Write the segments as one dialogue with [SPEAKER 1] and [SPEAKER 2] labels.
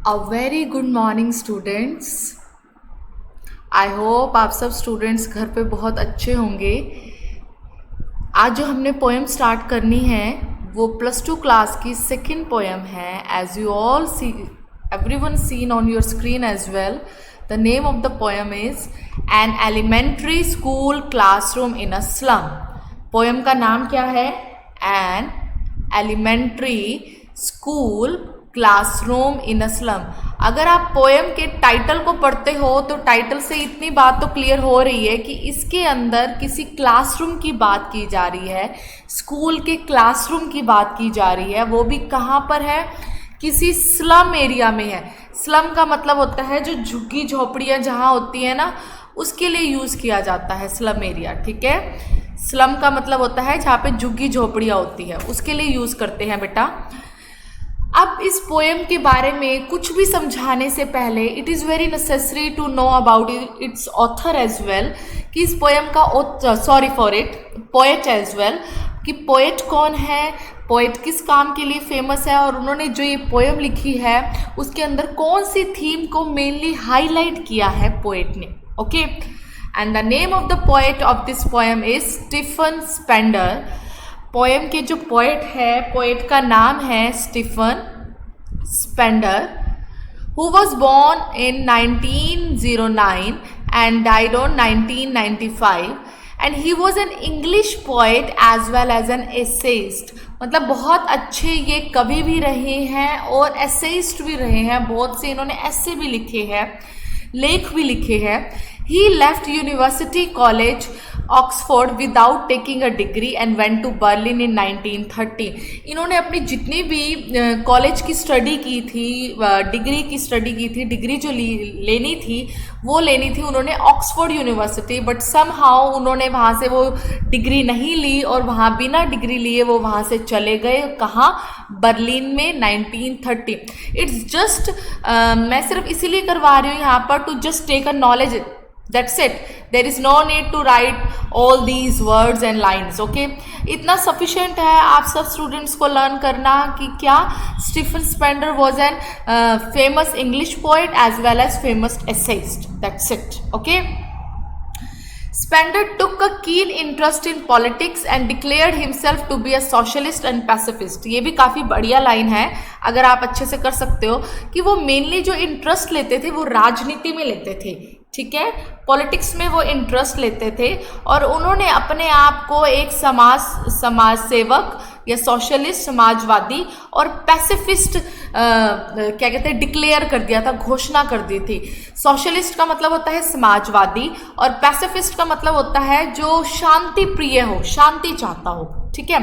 [SPEAKER 1] A very good morning students. I hope आप सब students घर पे बहुत अच्छे होंगे। आज जो हमने पोएम स्टार्ट करनी है वो +2 क्लास की सेकंड पोएम है। As you all see everyone seen on your screen as well, the name of the poem is an elementary school classroom in a slum. Poem का नाम क्या है? An elementary school classroom in a slum. अगर आप poem के title को पढ़ते हो तो टाइटल से इतनी बात तो क्लियर हो रही है कि इसके अंदर किसी क्लासरूम की बात की जा रही है, स्कूल के क्लासरूम की बात की जा रही है। वो भी कहाँ पर है? किसी स्लम एरिया में है। स्लम का मतलब होता है जो झुग्गी झोपड़ियाँ जहाँ होती है ना, उसके लिए यूज़ किया जाता है स्लम एरिया। ठीक है, स्लम का मतलब होता है जहाँ पे झुग्गी झोपड़ियाँ होती है, उसके लिए यूज़ करते हैं बेटा। अब इस पोएम के बारे में कुछ भी समझाने से पहले it is very necessary to know about its author as well, कि इस पोएम का sorry for it poet as well, कि पोएट कौन है, पोएट किस काम के लिए फेमस है, और उन्होंने जो ये पोएम लिखी है उसके अंदर कौन सी थीम को मेनली हाईलाइट किया है पोएट ने। Okay, and the name of the poet of this poem is Stephen Spender. Poem के जो पोएट है, पोएट का नाम है Stephen Spender, who was born in 1909 and died on 1995, and he was an English poet as well as an essayist। मतलब बहुत अच्छे ये कवि भी रहे हैं और एसेइस्ट भी रहे हैं। बहुत से इन्होंने ऐसे भी लिखे हैं, लेख भी लिखे हैं। He left University College Oxford without taking a degree and went to Berlin in 1930। इन्होंने अपनी जितनी भी कॉलेज की स्टडी की थी, डिग्री की स्टडी की थी, डिग्री जो लेनी थी वो लेनी थी उन्होंने ऑक्सफोर्ड यूनिवर्सिटी, बट समहाउ उन्होंने वहाँ से वो डिग्री नहीं ली और वहाँ बिना डिग्री लिए वो वहाँ से चले गए। कहाँ? बर्लिन में 1930। इट्स जस्ट मैं सिर्फ इसीलिए करवा रही हूँ यहाँ पर to just take a knowledge. That's it. There is no need to write all these words and lines. Okay? इतना sufficient है आप सब स्टूडेंट्स को लर्न करना कि क्या Stephen Spender was an famous English poet as well as famous essayist. That's it. Okay? Spender took a keen interest in politics and declared himself to be a socialist and pacifist। ये भी काफ़ी बढ़िया line है, अगर आप अच्छे से कर सकते हो, कि वो मेनली जो इंटरेस्ट लेते थे वो राजनीति में लेते थे। ठीक है, पॉलिटिक्स में वो इंटरेस्ट लेते थे और उन्होंने अपने आप को एक समाज सेवक या सोशलिस्ट, समाजवादी और पैसिफिस्ट क्या कहते हैं, डिक्लेयर कर दिया था, घोषणा कर दी थी। सोशलिस्ट का मतलब होता है समाजवादी और पैसिफिस्ट का मतलब होता है जो शांति प्रिय हो, शांति चाहता हो। ठीक है।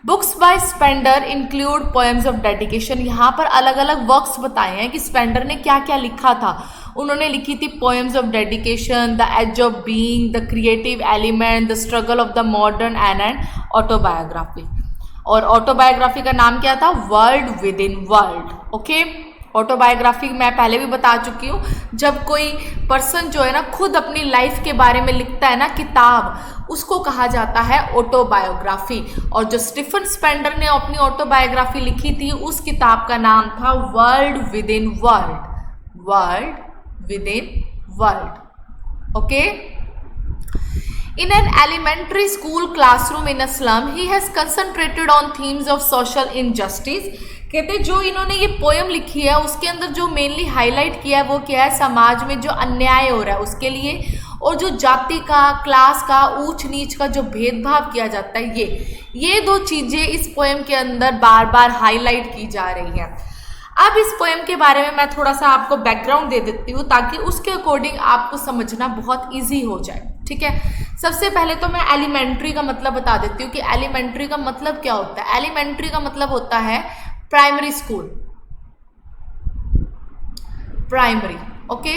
[SPEAKER 1] Books by Spender include poems of dedication. यहाँ पर अलग अलग वर्क्स बताए हैं कि स्पेंडर ने क्या क्या लिखा था। उन्होंने लिखी थी poems of dedication, the edge of being, the creative element, the struggle of the modern and autobiography. और ऑटोबायोग्राफी का नाम क्या था? World within world. Okay, autobiography मैं पहले भी बता चुकी हूँ। जब कोई पर्सन जो है ना खुद अपनी लाइफ के बारे में लिखता है ना किताब, उसको कहा जाता है ऑटोबायोग्राफी। और जो स्टीफन स्पेंडर ने अपनी ऑटोबायोग्राफी लिखी थी उस किताब का नाम था world within world. World within world. Okay. In an elementary school classroom in a slum, he has concentrated on themes of social injustice। कहते जो इन्होंने ये पोएम लिखी है उसके अंदर जो मेनली हाईलाइट किया है वो क्या है? समाज में जो अन्याय हो रहा है उसके लिए, और जो जाति का, क्लास का, ऊंच नीच का जो भेदभाव किया जाता है, ये दो चीज़ें इस पोएम के अंदर बार बार हाईलाइट की जा रही हैं। अब इस पोएम के बारे में मैं थोड़ा सा आपको बैकग्राउंड दे देती हूँ ताकि उसके अकॉर्डिंग आपको समझना बहुत ईजी हो जाए। ठीक है, सबसे पहले तो मैं एलिमेंट्री का मतलब बता देती हूँ कि एलिमेंट्री का मतलब क्या होता है। एलिमेंट्री का मतलब होता है primary school, primary. Okay,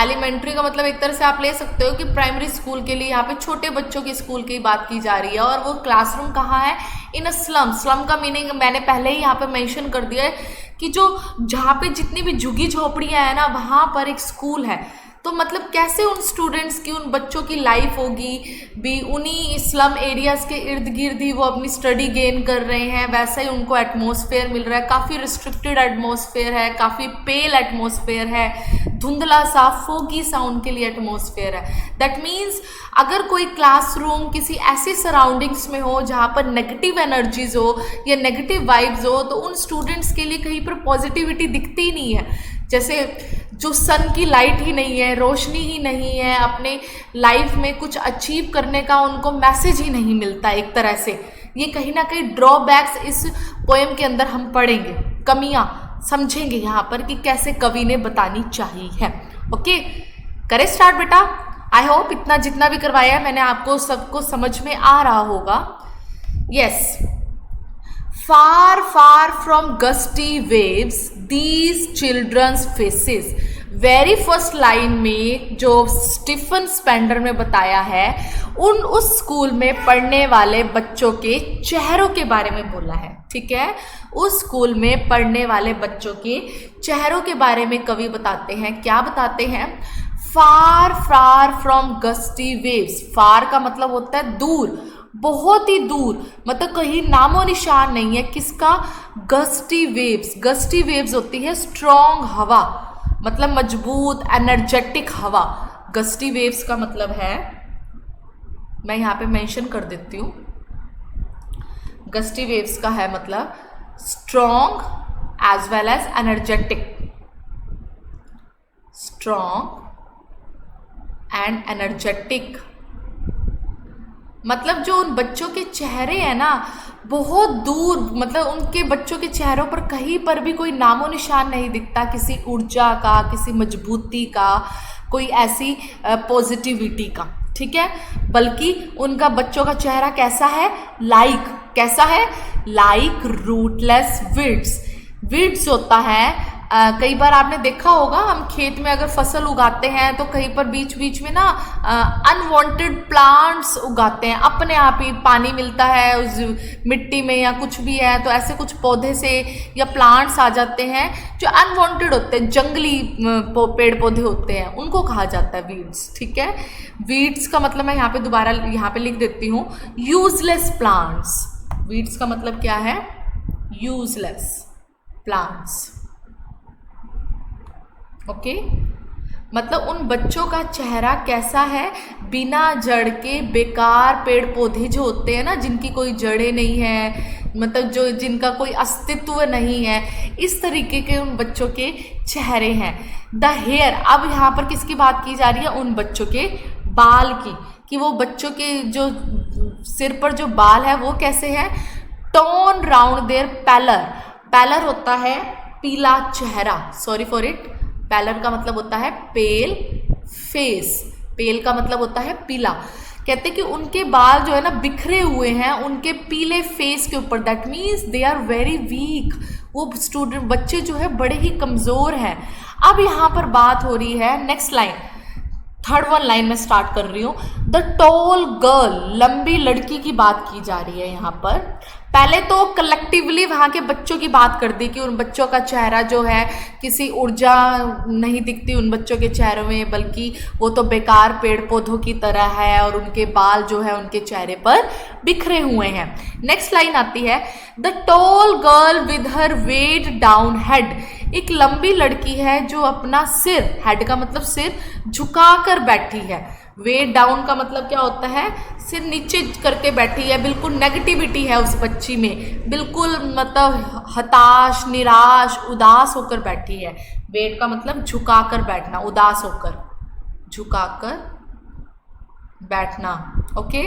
[SPEAKER 1] elementary का मतलब एक तरह से आप ले सकते हो कि प्राइमरी स्कूल के लिए, यहाँ पे छोटे बच्चों के स्कूल की बात की जा रही है। और वो क्लासरूम कहाँ है? इन अ स्लम। स्लम का मीनिंग मैंने पहले ही यहाँ पे मेंशन कर दिया है कि जो जहाँ पे जितनी भी झुग्गी झोपड़ियाँ हैं ना वहाँ पर एक स्कूल है। तो मतलब कैसे उन स्टूडेंट्स की, उन बच्चों की लाइफ होगी भी, उन्हीं स्लम एरियाज़ के इर्द गिर्द ही वो अपनी स्टडी गेन कर रहे हैं, वैसा ही उनको एटमॉस्फेयर मिल रहा है, काफ़ी रिस्ट्रिक्टेड एटमॉस्फेयर है, काफ़ी पेल एटमॉस्फेयर है, धुंधला सा फोगी सा उनके लिए एटमॉस्फेयर है। दैट मीन्स अगर कोई क्लासरूम किसी ऐसी सराउंडिंग्स में हो जहाँ पर नेगेटिव एनर्जीज हो या नेगेटिव वाइब्स हो, तो उन स्टूडेंट्स के लिए कहीं पर पॉजिटिविटी दिखती ही नहीं है। जैसे जो सन की लाइट ही नहीं है, रोशनी ही नहीं है, अपने लाइफ में कुछ अचीव करने का उनको मैसेज ही नहीं मिलता एक तरह से। ये कहीं ना कहीं ड्रॉबैक्स इस पोएम के अंदर हम पढ़ेंगे, कमियां समझेंगे यहाँ पर कि कैसे कवि ने बतानी चाहिए है। ओके, करें स्टार्ट बेटा। आई होप इतना जितना भी करवाया है मैंने आपको सबको समझ में आ रहा होगा। Yes, far far from gusty waves these children's faces. Very first line में जो स्टीफन स्पेंडर ने बताया है, उस स्कूल में पढ़ने वाले बच्चों के चेहरों के बारे में बोला है। ठीक है, उस स्कूल में पढ़ने वाले बच्चों के चेहरों के बारे में कवि बताते हैं। क्या बताते हैं? फार फार फ्रॉम गस्टी वेव्स। फार का मतलब होता है दूर, बहुत ही दूर, मतलब कहीं नामो निशान नहीं है किसका? Gusty waves. गस्टी वेव्स होती है स्ट्रॉन्ग हवा, मतलब मजबूत एनर्जेटिक हवा। गस्टी वेव्स का मतलब है, मैं यहाँ पे मेंशन कर देती हूँ, गस्टी वेव्स का है मतलब strong as well as energetic. Strong and energetic मतलब जो उन बच्चों के चेहरे हैं ना, बहुत दूर, मतलब उनके बच्चों के चेहरों पर कहीं पर भी कोई नामो निशान नहीं दिखता किसी ऊर्जा का, किसी मजबूती का, कोई ऐसी पॉजिटिविटी का। ठीक है, बल्कि उनका बच्चों का चेहरा कैसा है? कैसा है? Like rootless weeds. वीड्स होता है, कई बार आपने देखा होगा, हम खेत में अगर फसल उगाते हैं तो कहीं पर बीच बीच में ना अनवांटेड प्लांट्स उगाते हैं, अपने आप ही पानी मिलता है उस मिट्टी में या कुछ भी है, तो ऐसे कुछ पौधे से या प्लांट्स आ जाते हैं जो अनवांटेड होते हैं, जंगली पेड़ पौधे होते हैं, उनको कहा जाता है वीड्स। ठीक है, वीड्स का मतलब मैं यहाँ पे दोबारा यहाँ पे लिख देती हूँ, यूजलेस प्लांट्स। वीड्स का मतलब क्या है? Useless plants. ओके, मतलब उन बच्चों का चेहरा कैसा है? बिना जड़ के बेकार पेड़ पौधे जो होते हैं ना, जिनकी कोई जड़ें नहीं है, मतलब जो जिनका कोई अस्तित्व नहीं है, इस तरीके के उन बच्चों के चेहरे हैं। द हेयर, अब यहाँ पर किसकी बात की जा रही है? उन बच्चों के बाल की, कि वो बच्चों के जो सिर पर जो बाल है वो कैसे है? Torn round their pallor. Pallor होता है पीला चेहरा, सॉरी फॉर इट, पैलर का मतलब होता है पेल फेस, पेल का मतलब होता है पीला। कहते हैं कि उनके बाल जो है ना बिखरे हुए हैं उनके पीले फेस के ऊपर। That means they are very weak. वो स्टूडेंट बच्चे जो है बड़े ही कमज़ोर हैं। अब यहाँ पर बात हो रही है next line, third one line में स्टार्ट कर रही हूँ। द टॉल गर्ल, लंबी लड़की की बात की जा रही है यहाँ पर। पहले तो कलेक्टिवली वहाँ के बच्चों की बात कर दी कि उन बच्चों का चेहरा जो है किसी ऊर्जा नहीं दिखती उन बच्चों के चेहरों में, बल्कि वो तो बेकार पेड़ पौधों की तरह है और उनके बाल जो है उनके चेहरे पर बिखरे हुए हैं। नेक्स्ट लाइन आती है, the tall girl with her weighed down head. एक लंबी लड़की है जो अपना सिर, हेड का मतलब सिर, झुकाकर बैठी है। वेट डाउन का मतलब क्या होता है? सिर नीचे करके बैठी है, बिल्कुल नेगेटिविटी है उस बच्ची में, बिल्कुल मतलब हताश, निराश, उदास होकर बैठी है। वेट का मतलब झुकाकर बैठना, उदास होकर, झुकाकर बैठना। ओके,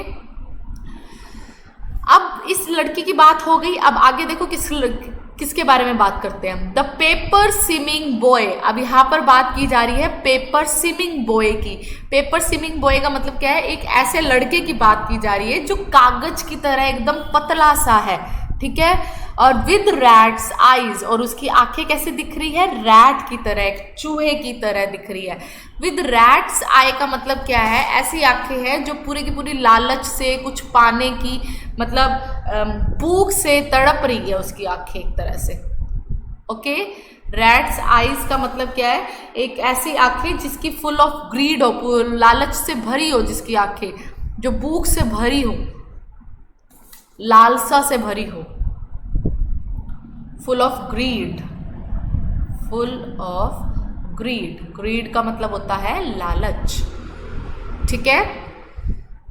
[SPEAKER 1] अब इस लड़की की बात हो गई। अब आगे देखो किसके बारे में बात करते हैं। The paper seeming boy. अब यहाँ पर बात की जा रही है पेपर स्विमिंग बॉय की। पेपर स्विमिंग बॉय का मतलब क्या है? एक ऐसे लड़के की बात की जा रही है जो कागज की तरह एकदम पतला सा है, ठीक है, और विद रैट्स आईज, और उसकी आंखें कैसे दिख रही है? रैट की तरह, एक चूहे की तरह दिख रही है। विद रैट्स आई का मतलब क्या है? ऐसी आंखें हैं जो पूरी की पूरी लालच से, कुछ पाने की, मतलब भूख से तड़प रही है उसकी आंखें एक तरह से। ओके। रैट्स आईज का मतलब क्या है, एक ऐसी आंखें जिसकी फुल ऑफ ग्रीड हो, लालच से भरी हो, जिसकी आंखें जो भूख से भरी हो, लालसा से भरी हो, full of greed, full of greed, greed का मतलब होता है लालच, ठीक है।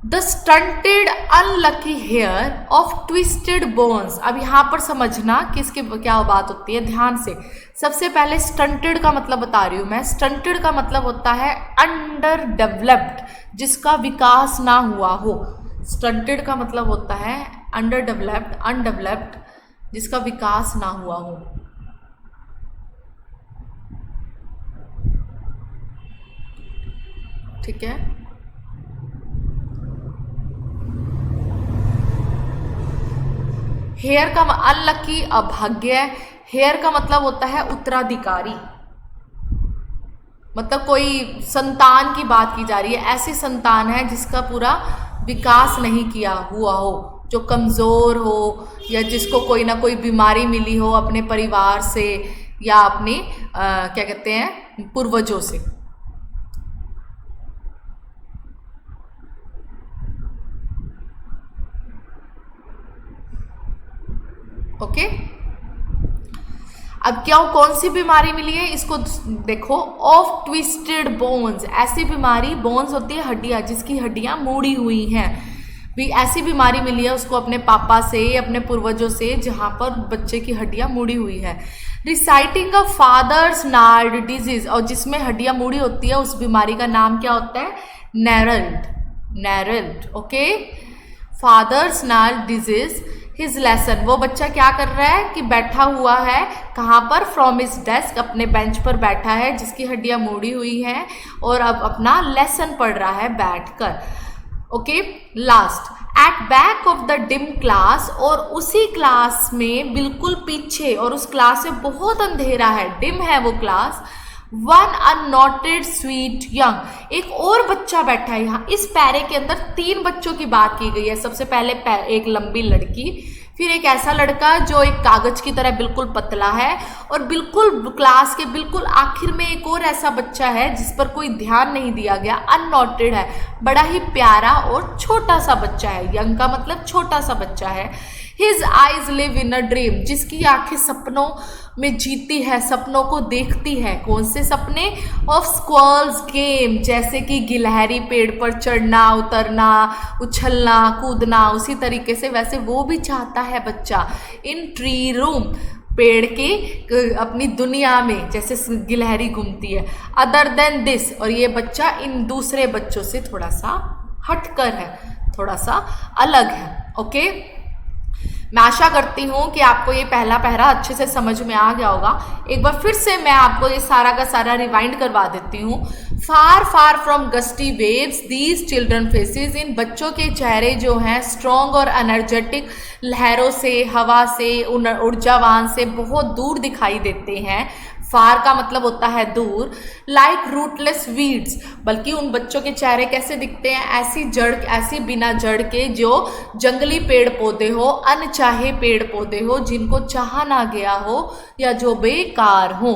[SPEAKER 1] The stunted unlucky heir of twisted bones. अब यहां पर समझना कि इसके क्या बात होती है, ध्यान से। सबसे पहले स्टंटेड का मतलब बता रही हूं मैं। स्टंटेड का मतलब होता है अंडर डेवलप्ड, जिसका विकास ना हुआ हो। स्टंटेड का मतलब होता है अंडर डेवलप्ड, अनडेवलप्ड, जिसका विकास ना हुआ हो। ठीक है। हेयर का अनलकी, अभाग्य। हेयर का मतलब होता है उत्तराधिकारी, मतलब कोई संतान की बात की जा रही है। ऐसी संतान है जिसका पूरा विकास नहीं किया हुआ हो, जो कमज़ोर हो, या जिसको कोई ना कोई बीमारी मिली हो अपने परिवार से या अपने क्या कहते हैं पूर्वजों से। ओके। अब क्या कौन सी बीमारी मिली है, इसको देखो। ऑफ ट्विस्टेड बोन्स, ऐसी बीमारी, बोन्स होती है हड्डियां, जिसकी हड्डियां मुड़ी हुई हैं, भी ऐसी बीमारी मिली है उसको अपने पापा से, अपने पूर्वजों से, जहां पर बच्चे की हड्डियां मुड़ी हुई है। रिसाइटिंग अ फादर्स नार्ड डिजीज, और जिसमें हड्डियां मुड़ी होती है उस बीमारी का नाम क्या होता है, नेरल्ड, नेरल्ड। Okay. Father's nard disease. His lesson, वो बच्चा क्या कर रहा है कि बैठा हुआ है, कहाँ पर, फ्रॉम हिज डेस्क, अपने बेंच पर बैठा है, जिसकी हड्डियां मुड़ी हुई हैं, और अब अपना लेसन पढ़ रहा है बैठकर। Okay. Last, at back of the dim class, और उसी क्लास में बिल्कुल पीछे, और उस क्लास में बहुत अंधेरा है, डिम है वो class, one unnoted sweet young, एक और बच्चा बैठा है। यहाँ इस पैरे के अंदर 3 बच्चों की बात की गई है। सबसे पहले एक लंबी लड़की, फिर एक ऐसा लड़का जो एक कागज की तरह बिल्कुल पतला है, और बिल्कुल क्लास के बिल्कुल आखिर में एक और ऐसा बच्चा है जिस पर कोई ध्यान नहीं दिया गया, अननोटेड है, बड़ा ही प्यारा और छोटा सा बच्चा है। यंग का मतलब छोटा सा बच्चा है। His eyes live in a dream, जिसकी आंखें सपनों में जीती है, सपनों को देखती है। कौन से सपने, ऑफ स्क्वॉल्स गेम, जैसे कि गिलहरी पेड़ पर चढ़ना, उतरना, उछलना, कूदना, उसी तरीके से वैसे वो भी चाहता है बच्चा। इन ट्री रूम, पेड़ के अपनी दुनिया में जैसे गिलहरी घूमती है। अदर देन दिस, और ये बच्चा इन दूसरे बच्चों से थोड़ा सा हटकर है, थोड़ा सा अलग है। ओके। मैं आशा करती हूँ कि आपको ये पहला पैरा अच्छे से समझ में आ गया होगा। एक बार फिर से मैं आपको ये सारा का सारा रिवाइंड करवा देती हूँ। Far far from gusty waves these children faces, इन बच्चों के चेहरे जो हैं स्ट्रॉन्ग और एनर्जेटिक, लहरों से, हवा से, ऊर्जावान से बहुत दूर दिखाई देते हैं। फार का मतलब होता है दूर। लाइक रूटलेस वीड्स, बल्कि उन बच्चों के चेहरे कैसे दिखते हैं, ऐसी जड़, ऐसी बिना जड़ के जो जंगली पेड़ पौधे हो, अनचाहे पेड़ पौधे हो, जिनको चाहा ना गया हो, या जो बेकार हो,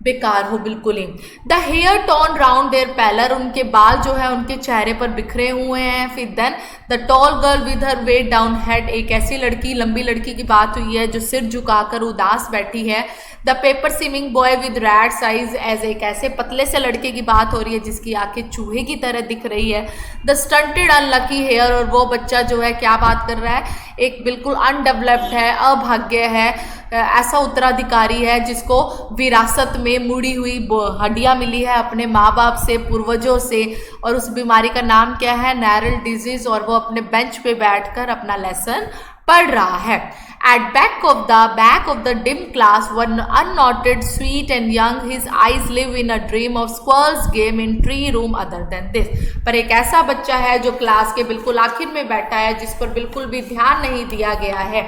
[SPEAKER 1] बेकार हो बिल्कुल ही। The hair torn round their pallor, उनके बाल जो है उनके चेहरे पर बिखरे हुए हैं। फिर then the tall girl with her weighed down head, एक ऐसी लड़की, लंबी लड़की की बात हुई है जो सिर झुकाकर उदास बैठी है। The paper seeming boy with rat's eyes, as एक ऐसे पतले से लड़के की बात हो रही है जिसकी आंखें चूहे की तरह दिख रही है। द स्टंटेड अनलकी हेयर, और वो बच्चा जो है क्या बात कर रहा है, एक बिल्कुल अनडेवलप्ड है, अभाग्य है, ऐसा उत्तराधिकारी है जिसको विरासत में मुड़ी हुई हड्डियां मिली है अपने माँ बाप से, पूर्वजों से, और उस बीमारी का नाम क्या है, नेरल डिजीज, और वो अपने बेंच पे बैठकर अपना लेसन पढ़ रहा है। At back of the dim class, one unnoted, sweet and young, his eyes live in a dream of squirrels game in tree room other than this. पर एक ऐसा बच्चा है जो क्लास के बिल्कुल आखिर में बैठा है, जिस पर बिल्कुल भी ध्यान नहीं दिया गया है।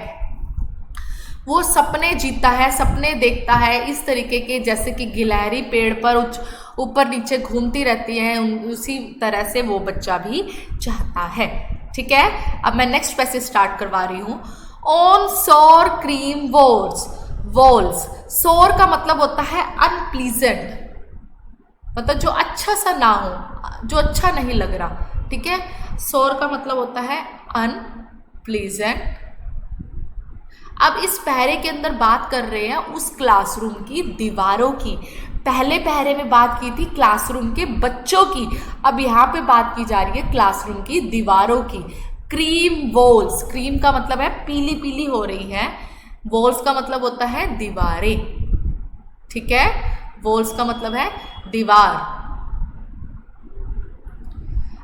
[SPEAKER 1] वो सपने जीता है, सपने देखता है इस तरीके के जैसे कि गिलहरी पेड़ पर ऊपर नीचे घूमती रहती है, उसी तरह से वो बच्चा भी चाहता है। ठीक है। अब मैं नेक्स्ट पैसेज स्टार्ट करवा रही हूँ। ऑन सोर क्रीम वोर्ड्स, वॉल्स, सोर का मतलब होता है अनप्लीजेंट, मतलब जो अच्छा सा ना हो, जो अच्छा नहीं लग रहा, ठीक है। सोर का मतलब होता है अनप्लीजेंट। अब इस पहरे के अंदर बात कर रहे हैं उस क्लासरूम की दीवारों की। पहले पहरे में बात की थी क्लासरूम के बच्चों की, अब यहाँ पे बात की जा रही है क्लासरूम की दीवारों की। क्रीम वॉल्स, क्रीम का मतलब है पीली पीली हो रही है, वॉल्स का मतलब होता है दीवारें, ठीक है। वॉल्स का मतलब है दीवार।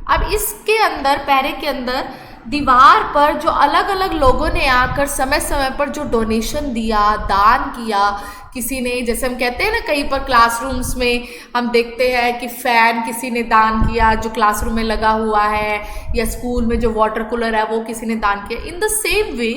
[SPEAKER 1] अब इसके अंदर, पहरे के अंदर दीवार पर जो अलग अलग लोगों ने आकर समय समय पर जो डोनेशन दिया, दान किया, किसी ने, जैसे हम कहते हैं ना कहीं पर क्लासरूम्स में हम देखते हैं कि फैन किसी ने दान किया जो क्लासरूम में लगा हुआ है, या स्कूल में जो वाटर कूलर है वो किसी ने दान किया। In the same way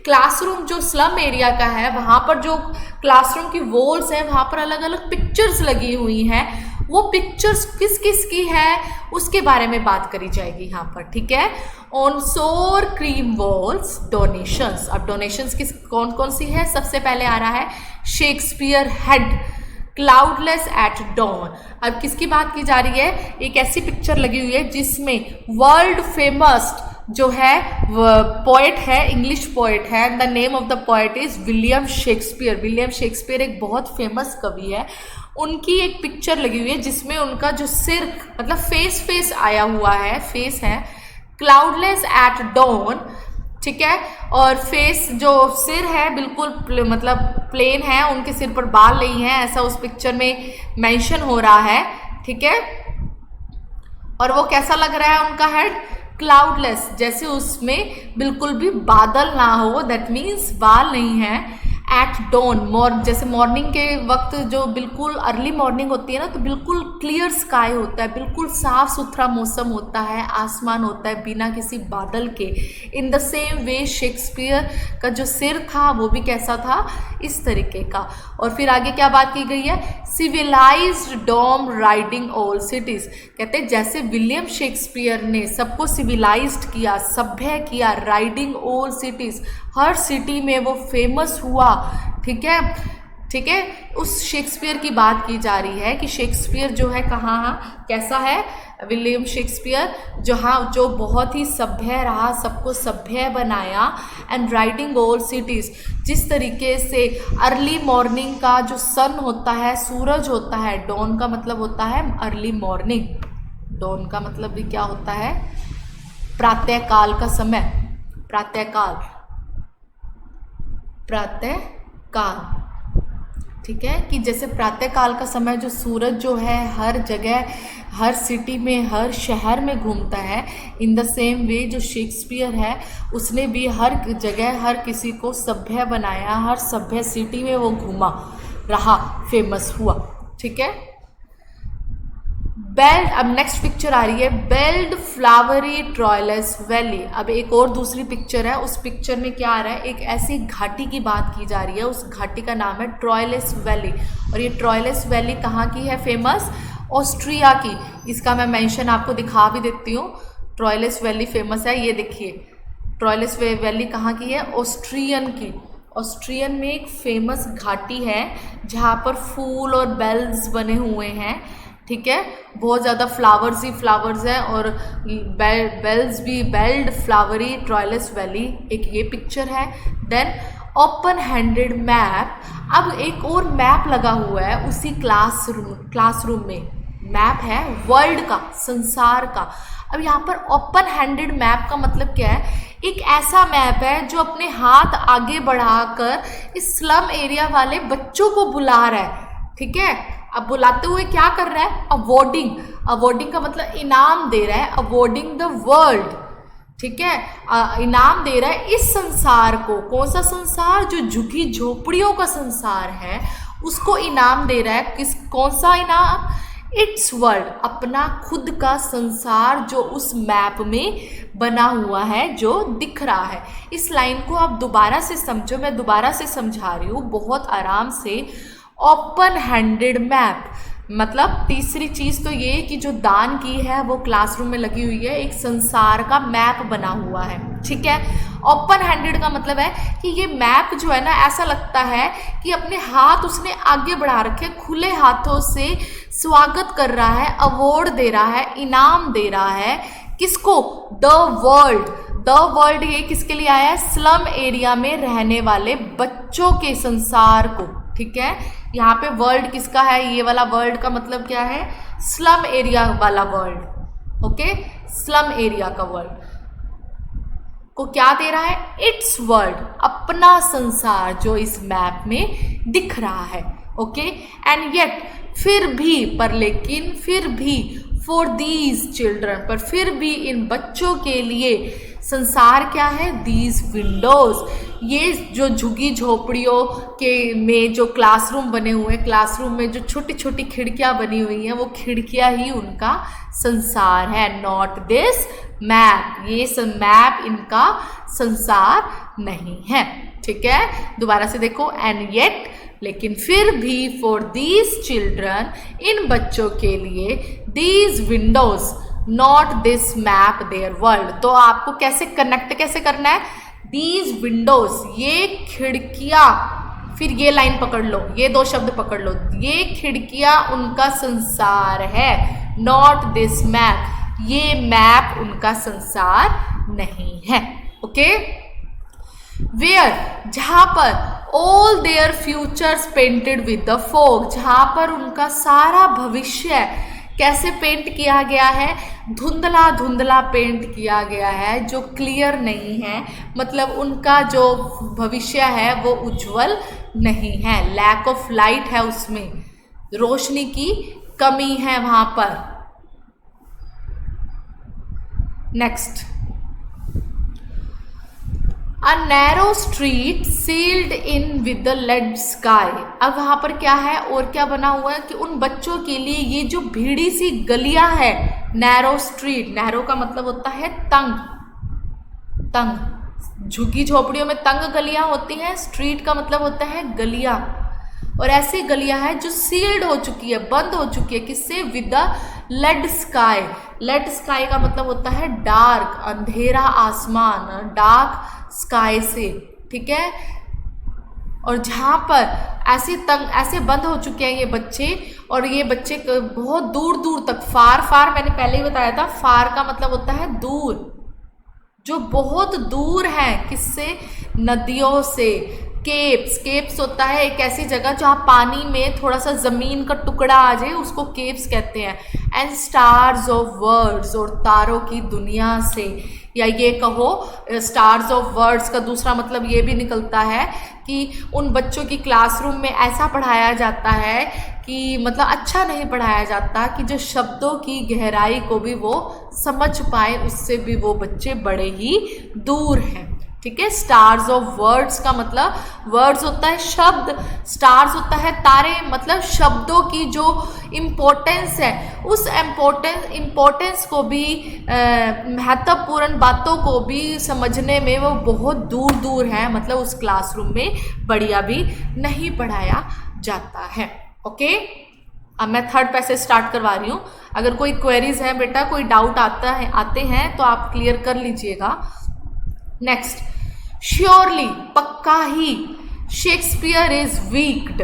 [SPEAKER 1] classroom जो स्लम एरिया का है, वहाँ पर जो क्लासरूम की वॉल्स हैं वहाँ पर अलग अलग पिक्चर्स लगी हुई हैं। वो पिक्चर्स किस किस की है उसके बारे में बात करी जाएगी यहाँ पर, ठीक है। ऑन सोर क्रीम वॉल्स डोनेशंस। अब डोनेशंस किस कौन कौन सी है? सबसे पहले आ रहा है Shakespeare head cloudless at dawn. अब किसकी बात की जा रही है? एक ऐसी पिक्चर लगी हुई है जिसमें वर्ल्ड फेमस जो है पोएट है, इंग्लिश पोएट है, the name of the poet is William Shakespeare. William Shakespeare एक बहुत फेमस कवि है, उनकी एक पिक्चर लगी हुई है जिसमें उनका जो सिर, मतलब फेस आया हुआ है, फेस है, क्लाउडलेस एट डॉन, ठीक है। और फेस जो सिर है बिल्कुल मतलब प्लेन है, उनके सिर पर बाल नहीं है, ऐसा उस पिक्चर में मेंशन हो रहा है, ठीक है। और वो कैसा लग रहा है उनका हेड? क्लाउडलेस, जैसे उसमें बिल्कुल भी बादल ना हो, दैट मीन्स बाल नहीं है। एट डॉन, जैसे मॉर्निंग के वक्त जो बिल्कुल अर्ली मॉर्निंग होती है ना, तो बिल्कुल क्लियर स्काई होता है, बिल्कुल साफ सुथरा मौसम होता है, आसमान होता है बिना किसी बादल के। In the same way Shakespeare का जो सिर था वो भी कैसा था? इस तरीके का। और फिर आगे क्या बात की गई है? Civilised dome riding all cities. कहते हैं जैसे विलियम शेक्सपियर ने सबको सिविलाइज्ड किया, सभ्य किया, राइडिंग ऑल सिटीज, हर सिटी में वो फेमस हुआ, ठीक है, ठीक है। उस शेक्सपियर की बात की जा रही है कि शेक्सपियर जो है कहाँ कैसा है? विलियम शेक्सपियर जो बहुत ही सभ्य रहा, सबको सभ्य बनाया। एंड राइडिंग ओवर सिटीज़, जिस तरीके से अर्ली मॉर्निंग का जो सन होता है, सूरज होता है, डॉन का मतलब होता है अर्ली मॉर्निंग, डॉन का मतलब भी क्या होता है? प्रातःकाल का समय, प्रातःकाल, ठीक है। कि जैसे प्रातःकाल का समय जो सूरज जो है हर जगह, हर सिटी में, हर शहर में घूमता है, इन द सेम वे जो शेक्सपियर है उसने भी हर जगह हर किसी को सभ्य बनाया, हर सभ्य सिटी में वो घूमा रहा, फेमस हुआ, ठीक है। बेल्ड, अब नेक्स्ट पिक्चर आ रही है बेल्ड फ्लावरी ट्रॉयलेस वैली। अब एक और दूसरी पिक्चर है, उस पिक्चर में क्या आ रहा है? एक ऐसी घाटी की बात की जा रही है, उस घाटी का नाम है ट्रॉयलेस वैली। और ये ट्रॉयलेस वैली कहाँ की है फेमस? ऑस्ट्रिया की। इसका मैं मेंशन आपको दिखा भी देती हूँ, ट्रॉयलेस वैली फेमस है, ये देखिए ट्रॉयलेस वैली कहाँ की है? ऑस्ट्रियन की। ऑस्ट्रियन में एक फेमस घाटी है जहाँ पर फूल और बेल्स बने हुए हैं, ठीक है। बहुत ज़्यादा फ्लावर्स ही फ्लावर्स हैं और बेल्स भी, बेल्ड फ्लावरी ट्रॉयलेस वैली, एक ये पिक्चर है। Then open handed map. अब एक और मैप लगा हुआ है उसी क्लासरूम में, मैप है वर्ल्ड का, संसार का। अब यहाँ पर ओपन हैंडेड मैप का मतलब क्या है? एक ऐसा मैप है जो अपने हाथ आगे बढ़ाकर इस स्लम एरिया वाले बच्चों को बुला रहा है, ठीक है। अब बुलाते हुए क्या कर रहा है? अवॉर्डिंग, अवॉर्डिंग का मतलब इनाम दे रहा है, अवॉर्डिंग द वर्ल्ड, ठीक है। इनाम दे रहा है इस संसार को। कौन सा संसार? जो झुकी झोपड़ियों का संसार है, उसको इनाम दे रहा है। कौन सा इनाम? इट्स वर्ल्ड, अपना खुद का संसार जो उस मैप में बना हुआ है, जो दिख रहा है। इस लाइन को आप दोबारा से समझो, मैं दोबारा से समझा रही हूँ बहुत आराम से। ओपन हैंडेड मैप, मतलब तीसरी चीज़ तो ये कि जो दान की है वो क्लासरूम में लगी हुई है, एक संसार का मैप बना हुआ है, ठीक है। ओपन हैंडेड का मतलब है कि ये मैप जो है ना, ऐसा लगता है कि अपने हाथ उसने आगे बढ़ा रखे, खुले हाथों से स्वागत कर रहा है, अवार्ड दे रहा है, इनाम दे रहा है। किसको? The world. द वर्ल्ड ये किसके लिए आया है? स्लम एरिया में रहने वाले बच्चों के संसार को, ठीक है। यहाँ पे वर्ल्ड किसका है? ये वाला वर्ल्ड का मतलब क्या है? स्लम एरिया वाला वर्ल्ड, ओके। स्लम एरिया का वर्ल्ड को क्या दे रहा है? इट्स वर्ल्ड, अपना संसार जो इस मैप में दिख रहा है, ओके। एंड येट, फिर भी, पर लेकिन, फिर भी, फॉर दीज चिल्ड्रन, पर फिर भी इन बच्चों के लिए संसार क्या है? दीज विंडोज, ये जो झुग्गी झोपड़ियों के में जो क्लासरूम बने हुए हैं, क्लासरूम में जो छोटी छोटी खिड़कियां बनी हुई हैं, वो खिड़कियां ही उनका संसार है। नॉट दिस मैप, ये मैप इनका संसार नहीं है, ठीक है। दोबारा से देखो, एंड येट, लेकिन फिर भी, फॉर दीज चिल्ड्रन, इन बच्चों के लिए, these Windows, not this map there world. तो आपको कैसे कनेक्ट कैसे करना है? दीज विंडोज, ये खिड़कियां, फिर ये लाइन पकड़ लो, ये दो शब्द पकड़ लो, ये खिड़कियां उनका संसार है। नॉट दिस मैप, ये मैप उनका संसार नहीं है, ओके। वेयर, जहां पर all there futures painted with the fog, जहां पर उनका सारा भविष्य कैसे पेंट किया गया है? धुंधला धुंधला पेंट किया गया है, जो क्लियर नहीं है, मतलब उनका जो भविष्य है वो उज्जवल नहीं है। लैक ऑफ लाइट है, उसमें रोशनी की कमी है वहां पर। Next, a narrow street sealed in with the lead sky. अब वहां पर क्या है और क्या बना हुआ है कि उन बच्चों के लिए ये जो भीड़ी सी गलियां है, नैरो स्ट्रीट, नैरो का मतलब होता है तंग, तंग, झुग्गी झोपड़ियों में तंग गलियां होती हैं, स्ट्रीट का मतलब होता है गलियां, और ऐसी गलियां हैं जो सील्ड हो चुकी है, बंद हो चुकी है, किससे? With the lead sky. Lead sky का मतलब होता है डार्क, अंधेरा आसमान, डार्क स्काई से, ठीक है। और जहाँ पर ऐसे बंद हो चुके हैं ये बच्चे, और ये बच्चे बहुत दूर दूर तक, फार फार, मैंने पहले ही बताया था, फार का मतलब होता है दूर, जो बहुत दूर है, किससे? नदियों से। केप्स, केप्स होता है एक ऐसी जगह जहाँ पानी में थोड़ा सा ज़मीन का टुकड़ा आ जाए, उसको केप्स कहते हैं। एंड स्टार्स ऑफ वर्ड्स, और तारों की दुनिया से, या ये कहो स्टार्स ऑफ वर्ड्स का दूसरा मतलब ये भी निकलता है कि उन बच्चों की क्लासरूम में ऐसा पढ़ाया जाता है कि मतलब अच्छा नहीं पढ़ाया जाता कि जो शब्दों की गहराई को भी वो समझ पाए, उससे भी वो बच्चे बड़े ही दूर हैं, ठीक है। स्टार्स ऑफ वर्ड्स का मतलब, वर्ड्स होता है शब्द, स्टार्स होता है तारे, मतलब शब्दों की जो इम्पोर्टेंस है, उस इम्पोर्टेंस को भी, महत्वपूर्ण बातों को भी समझने में वो बहुत दूर दूर है, मतलब उस क्लासरूम में बढ़िया भी नहीं पढ़ाया जाता है, ओके। अब मैं थर्ड पैसेज स्टार्ट करवा रही हूँ। अगर कोई क्वेरीज है बेटा, कोई डाउट आते हैं तो आप क्लियर कर लीजिएगा। नेक्स्ट, श्योरली, पक्का ही, शेक्सपियर इज वीक्ड।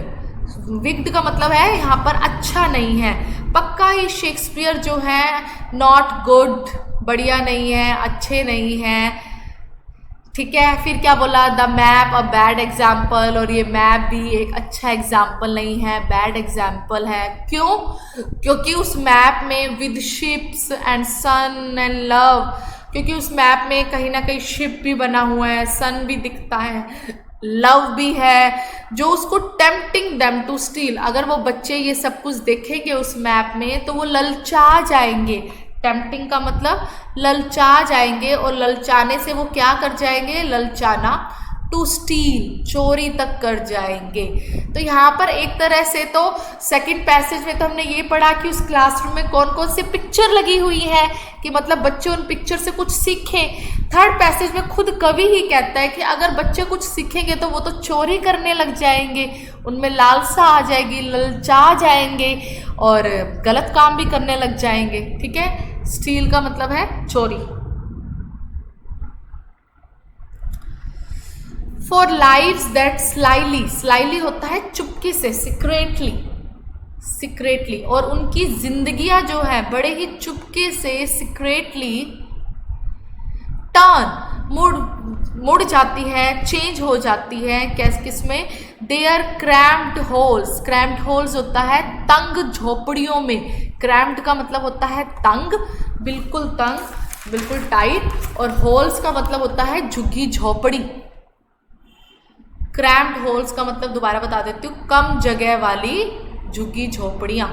[SPEAKER 1] विक्ड का मतलब है यहाँ पर अच्छा नहीं है, पक्का ही शेक्सपियर जो है नॉट गुड, बढ़िया नहीं है, अच्छे नहीं है, ठीक है। फिर क्या बोला? The map a bad example, और ये मैप भी एक अच्छा एग्जाम्पल नहीं है, बैड एग्जाम्पल है। क्यों? क्योंकि उस मैप में with ships and sun and love, क्योंकि उस मैप में कहीं ना कहीं शिप भी बना हुआ है, सन भी दिखता है, लव भी है, जो उसको टेम्पटिंग देम टू स्टील। अगर वो बच्चे ये सब कुछ देखेंगे उस मैप में तो वो ललचा जाएंगे। टेम्पटिंग का मतलब ललचा जाएंगे, और ललचाने से वो क्या कर जाएंगे? ललचाना, टू स्टील, चोरी तक कर जाएंगे। तो यहाँ पर एक तरह से तो सेकंड पैसेज में तो हमने ये पढ़ा कि उस क्लासरूम में कौन कौन सी पिक्चर लगी हुई है, कि मतलब बच्चे उन पिक्चर से कुछ सीखें। थर्ड पैसेज में खुद कवि ही कहता है कि अगर बच्चे कुछ सीखेंगे तो वो तो चोरी करने लग जाएंगे, उनमें लालसा आ जाएगी, ललचा जाएंगे, और गलत काम भी करने लग जाएंगे। ठीक है, स्टील का मतलब है चोरी। For lives that slightly, slightly होता है चुपके से, सिक्रेटली, सिक्रेटली, और उनकी जिंदगियां जो है बड़े ही चुपके से, सिक्रेटली टर्न, मुड़ जाती है, चेंज हो जाती है, किस में, their cramped holes, cramped holes होता है तंग झोपड़ियों में, क्रैम्प्ड का मतलब होता है तंग, बिल्कुल तंग, बिल्कुल टाइट, और होल्स का मतलब होता है झुग्गी झोपड़ी। क्रैम्प्ड होल्स का मतलब दोबारा बता देती हूँ, कम जगह वाली झुग्गी झोपड़ियाँ।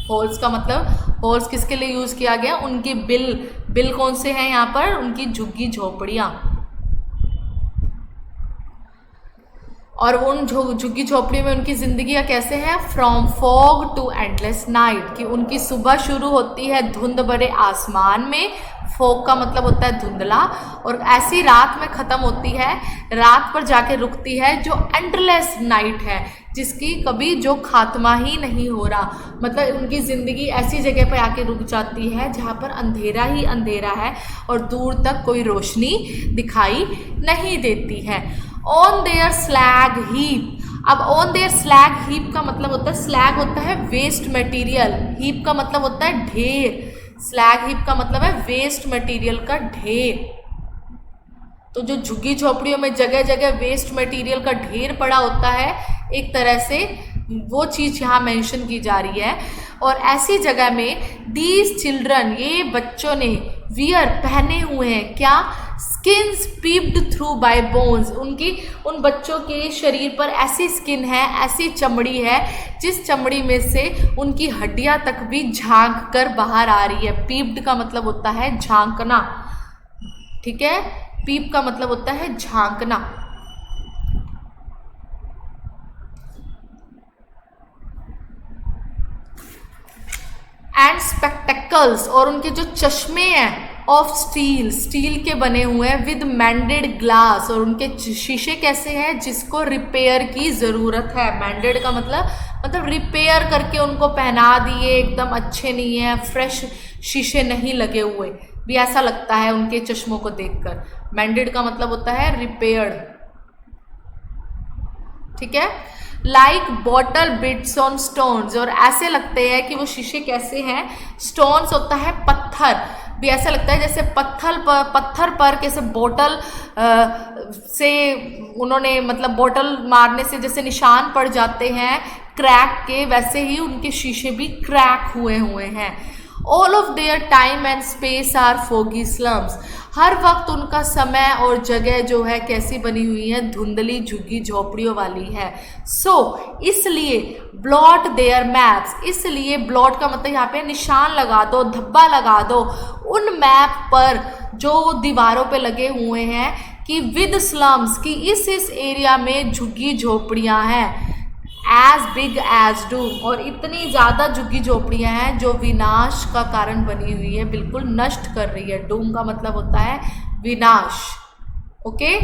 [SPEAKER 1] होल्स का मतलब, होल्स किसके लिए यूज किया गया, उनकी बिल कौन से हैं यहाँ पर, उनकी झुग्गी झोपड़ियाँ। और उन झुग्गी झोपड़ियों में उनकी जिंदगी कैसे है, from fog to endless night, कि उनकी सुबह शुरू होती है धुंध भरे आसमान में, फॉग का मतलब होता है धुंधला, और ऐसी रात में ख़त्म होती है, रात पर जाके रुकती है जो एंडलेस नाइट है, जिसकी कभी जो खात्मा ही नहीं हो रहा। मतलब उनकी ज़िंदगी ऐसी जगह पर आके रुक जाती है जहाँ पर अंधेरा ही अंधेरा है और दूर तक कोई रोशनी दिखाई नहीं देती है। ऑन देयर स्लैग हीप, अब ऑन देयर स्लैग हीप का मतलब होता है, स्लैग होता है वेस्ट मटेरियल, हीप का मतलब होता है ढेर, स्लैग हीप का मतलब है वेस्ट मटेरियल का ढेर। तो जो झुग्गी झोपड़ियों में जगह जगह वेस्ट मटेरियल का ढेर पड़ा होता है, एक तरह से वो चीज़ यहाँ मेंशन की जा रही है। और ऐसी जगह में दीज चिल्ड्रन, ये बच्चों ने, वियर पहने हुए हैं क्या, skins peeped through bye bones, उनकी उन बच्चों के शरीर पर ऐसी स्किन है, ऐसी चमड़ी है, जिस चमड़ी में से उनकी हड्डियां तक भी झांक कर बाहर आ रही है। पीप्ड का मतलब होता है झांकना, ठीक है, पीप का मतलब होता है झांकना। एंड स्पेक्टेकल्स, और उनके जो चश्मे हैं ऑफ स्टील, स्टील के बने हुए हैं, विद मैंडेड ग्लास, और उनके शीशे कैसे हैं, जिसको रिपेयर की ज़रूरत है। मैंडेड का मतलब रिपेयर करके उनको पहना दिए, एकदम अच्छे नहीं है, फ्रेश शीशे नहीं लगे हुए भी ऐसा लगता है उनके चश्मों को देखकर। मैंडेड का मतलब होता है रिपेयर्ड, ठीक है। Like bottle beads on stones, और ऐसे लगते हैं कि वो शीशे कैसे हैं, स्टोन्स होता है पत्थर, भी ऐसा लगता है जैसे पत्थर पर कैसे बोतल से उन्होंने, मतलब बोतल मारने से जैसे निशान पड़ जाते हैं क्रैक के, वैसे ही उनके शीशे भी क्रैक हुए हैं। All of their time and space are foggy slums, हर वक्त उनका समय और जगह जो है कैसी बनी हुई है, धुंधली झुग्गी झोपड़ियों वाली है। सो इसलिए ब्लॉट देयर मैप्स, इसलिए ब्लॉट का मतलब यहाँ पे निशान लगा दो, धब्बा लगा दो उन मैप पर जो दीवारों पे लगे हुए हैं कि विद स्लम्स, की इस एरिया में झुग्गी झोपड़ियाँ हैं, एज बिग एज डूम, और इतनी ज़्यादा झुग्गी झोपड़ियाँ हैं जो विनाश का कारण बनी हुई है, बिल्कुल नष्ट कर रही है। डूम का मतलब होता है विनाश, okay.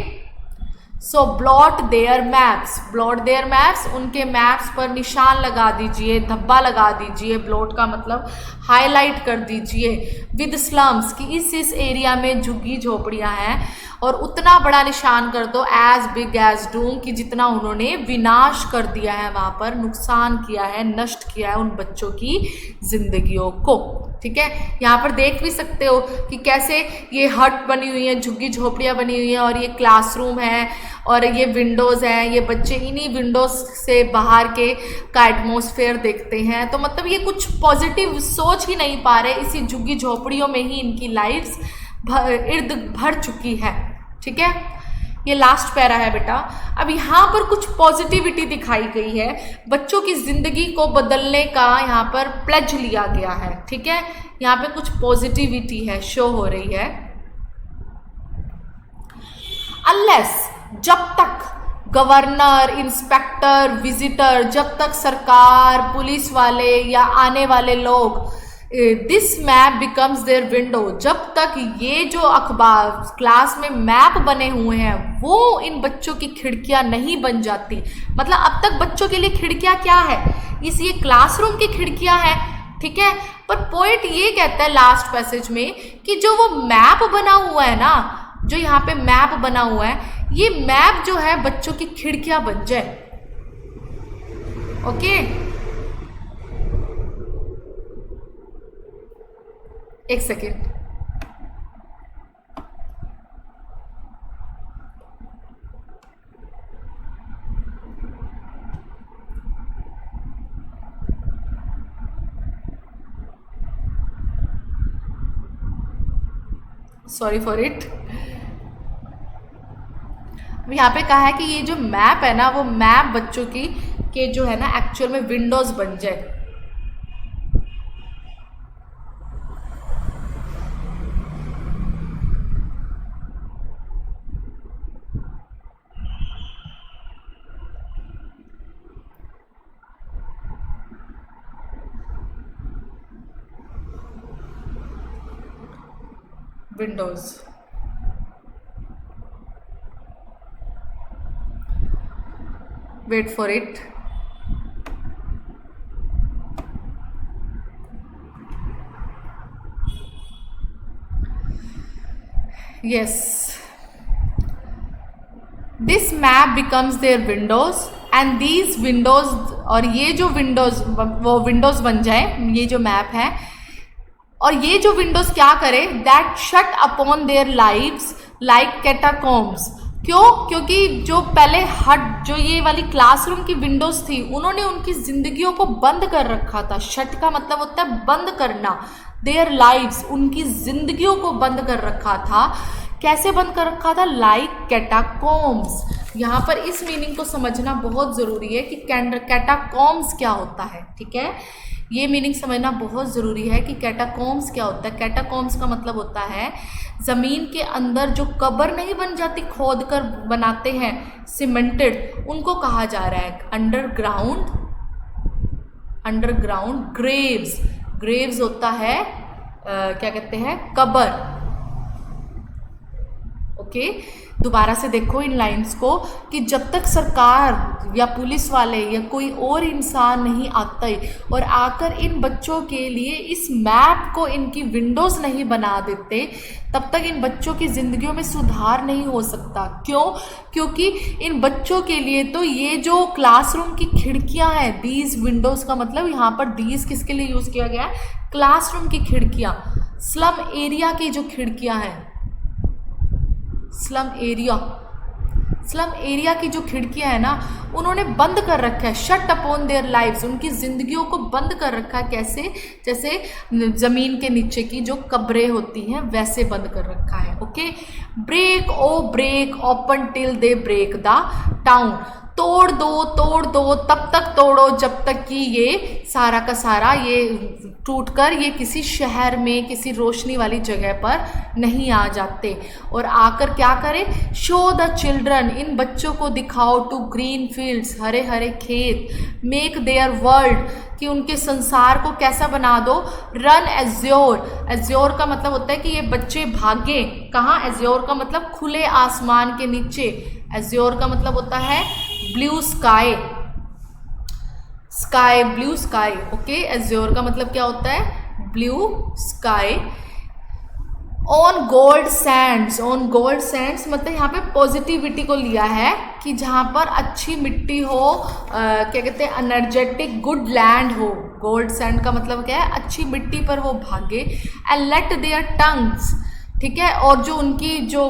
[SPEAKER 1] So blot their maps, blot their maps, उनके मैप्स पर निशान लगा दीजिए, धब्बा लगा दीजिए, ब्लॉट का मतलब हाईलाइट कर दीजिए। विद स्लम्स, की इस एरिया में झुग्गी झोपड़ियाँ हैं, और उतना बड़ा निशान कर दो एज बिग एज डूम, कि जितना उन्होंने विनाश कर दिया है, वहाँ पर नुकसान किया है, नष्ट किया है उन बच्चों की जिंदगियों को, ठीक है। यहाँ पर देख भी सकते हो कि कैसे ये हट बनी हुई है, झुग्गी झोपड़ियाँ बनी हुई हैं, और ये क्लासरूम है, और ये विंडोज़ हैं, ये बच्चे इन्हीं विंडोज़ से बाहर के का एटमॉस्फेयर देखते हैं। तो मतलब ये कुछ पॉजिटिव सोच ही नहीं पा रहे, इसी झुग्गी झोपड़ियों में ही इनकी लाइफ्स इर्द भर चुकी है, ठीक है। ये लास्ट पैरा है बेटा। अब यहाँ पर कुछ पॉजिटिविटी दिखाई गई है, बच्चों की जिंदगी को बदलने का यहाँ पर प्लेज लिया गया है, ठीक है। यहाँ पे कुछ पॉजिटिविटी है, शो हो रही है। अनलेस, जब तक गवर्नर, इंस्पेक्टर, विजिटर, जब तक सरकार, पुलिस वाले या आने वाले लोग this map becomes their window, जब तक ये जो अखबार क्लास में मैप बने हुए हैं वो इन बच्चों की खिड़कियां नहीं बन जाती। मतलब अब तक बच्चों के लिए खिड़कियां क्या है, इस ये क्लासरूम की खिड़कियां हैं, ठीक है। पर पोएट ये कहता है लास्ट पैसेज में कि जो वो मैप बना हुआ है ना, जो यहाँ पे मैप बना हुआ है, ये मैप जो है बच्चों की खिड़कियां बन जाए। ओके, एक सेकेंड। Sorry for it. यहाँ पे कहा है कि ये जो मैप है ना, वो मैप बच्चों की के जो है ना एक्चुअल में विंडोज बन जाए। Windows, wait for it. Yes, this map becomes their windows and these windows, और ये जो विंडोज वो विंडोज बन जाए, ये जो मैप है, और ये जो विंडोज क्या करे, that shut upon their lives like catacombs. क्यों? क्योंकि जो पहले हट जो ये वाली क्लासरूम की विंडोज थी, उन्होंने उनकी जिंदगियों को बंद कर रखा था। शट का मतलब होता है बंद करना, देयर लाइव्स, उनकी जिंदगियों को बंद कर रखा था। कैसे बंद कर रखा था? Like catacombs. यहाँ पर इस मीनिंग को समझना बहुत ज़रूरी है कि कैटाकॉम्स क्या होता है, ठीक है। ये मीनिंग समझना बहुत ज़रूरी है कि कैटाकॉम्स क्या होता है। कैटाकॉम्स का मतलब होता है ज़मीन के अंदर जो कब्र नहीं बन जाती, खोद कर बनाते हैं सीमेंटेड, उनको कहा जा रहा है अंडरग्राउंड। अंडरग्राउंड ग्रेव्स, ग्रेव्स होता है क्या कहते हैं, कब्र। ओके, दोबारा से देखो इन लाइंस को कि जब तक सरकार या पुलिस वाले या कोई और इंसान नहीं आता और आकर इन बच्चों के लिए इस मैप को इनकी विंडोज नहीं बना देते, तब तक इन बच्चों की ज़िंदगियों में सुधार नहीं हो सकता। क्यों? क्योंकि इन बच्चों के लिए तो ये जो क्लासरूम की खिड़कियां हैं, दीज विंडोज़ का मतलब यहाँ पर दीज किसके लिए यूज़ किया गया है? क्लासरूम की खिड़कियां, स्लम एरिया की जो खिड़कियां हैं, स्लम एरिया की जो खिड़कियां है ना, उन्होंने बंद कर रखा है। शट अपॉन देयर लाइव्स, उनकी जिंदगियों को बंद कर रखा है। कैसे? जैसे जमीन के नीचे की जो कब्रें होती हैं वैसे बंद कर रखा है। Okay, break O break open till they break the town. तोड़ दो तब तक तोड़ो जब तक कि ये सारा का सारा ये टूटकर ये किसी शहर में किसी रोशनी वाली जगह पर नहीं आ जाते। और आकर क्या करें? शो द चिल्ड्रन, इन बच्चों को दिखाओ, to green fields, Hare Hare खेत, मेक देयर वर्ल्ड, कि उनके संसार को कैसा बना दो, रन एज्योर। एज्योर का मतलब होता है कि ये बच्चे भागे कहाँ? एज्योर का मतलब खुले आसमान के नीचे। एज्योर का मतलब होता है blue sky, sky, blue sky. Okay, azure का मतलब क्या होता है? Blue sky. On gold Sands, on gold Sands मतलब यहाँ पे पॉजिटिविटी को लिया है कि जहाँ पर अच्छी मिट्टी हो, क्या कहते हैं, एनर्जेटिक गुड लैंड हो। गोल्ड सैंड का मतलब क्या है? अच्छी मिट्टी पर वो भागे। एंड लेट देयर टंग्स, ठीक है, और जो उनकी जो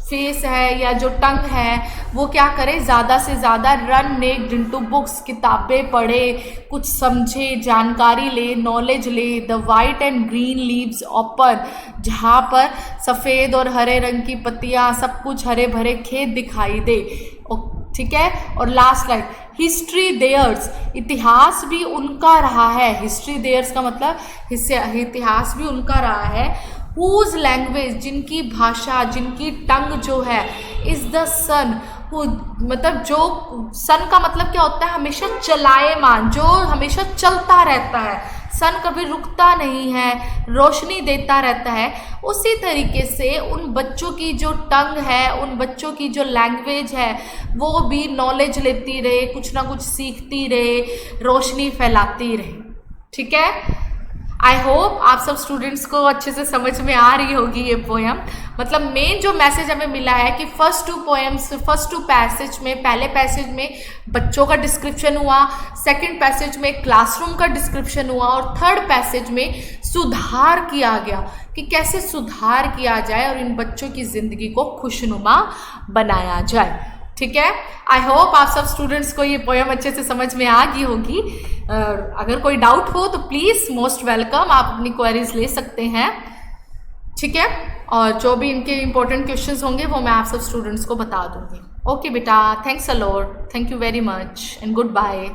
[SPEAKER 1] फेस है या जो टंग है वो क्या करे? ज़्यादा से ज़्यादा रन नेक्ड इनटू बुक्स, किताबें पढ़े, कुछ समझे, जानकारी ले, नॉलेज ले। The white and green leaves open, जहाँ पर सफ़ेद और हरे रंग की पत्तियाँ, सब कुछ हरे भरे खेत दिखाई दे। ठीक है, और लास्ट लाइन, हिस्ट्री देयर्स, इतिहास भी उनका रहा है। हिस्ट्री देयर्स का मतलब इतिहास भी उनका रहा है। हुज लैंग्वेज, जिनकी भाषा, जिनकी टंग जो है, इज़ द सन, मतलब जो सन का मतलब क्या होता है? हमेशा चलाएमान, जो हमेशा चलता रहता है। सन कभी रुकता नहीं है, रोशनी देता रहता है, उसी तरीके से उन बच्चों की जो टंग है, उन बच्चों की जो लैंग्वेज है, वो भी नॉलेज लेती रहे, कुछ ना कुछ सीखती रहे, रोशनी फैलाती रहे। ठीक है, आई होप आप सब स्टूडेंट्स को अच्छे से समझ में आ रही होगी ये पोएम। मतलब मेन जो मैसेज हमें मिला है कि फर्स्ट टू पैसेज में, पहले पैसेज में बच्चों का डिस्क्रिप्शन हुआ, सेकंड पैसेज में क्लासरूम का डिस्क्रिप्शन हुआ, और थर्ड पैसेज में सुधार किया गया कि कैसे सुधार किया जाए और इन बच्चों की ज़िंदगी को खुशनुमा बनाया जाए। ठीक है, आई होप आप सब स्टूडेंट्स को ये पोएम अच्छे से समझ में आ गई होगी। अगर कोई डाउट हो तो प्लीज़ मोस्ट वेलकम, आप अपनी क्वेरीज ले सकते हैं। ठीक है, और जो भी इनके इंपॉर्टेंट क्वेश्चंस होंगे वो मैं आप सब स्टूडेंट्स को बता दूंगी। ओके बेटा, thanks a lot, thank you very much and good bye.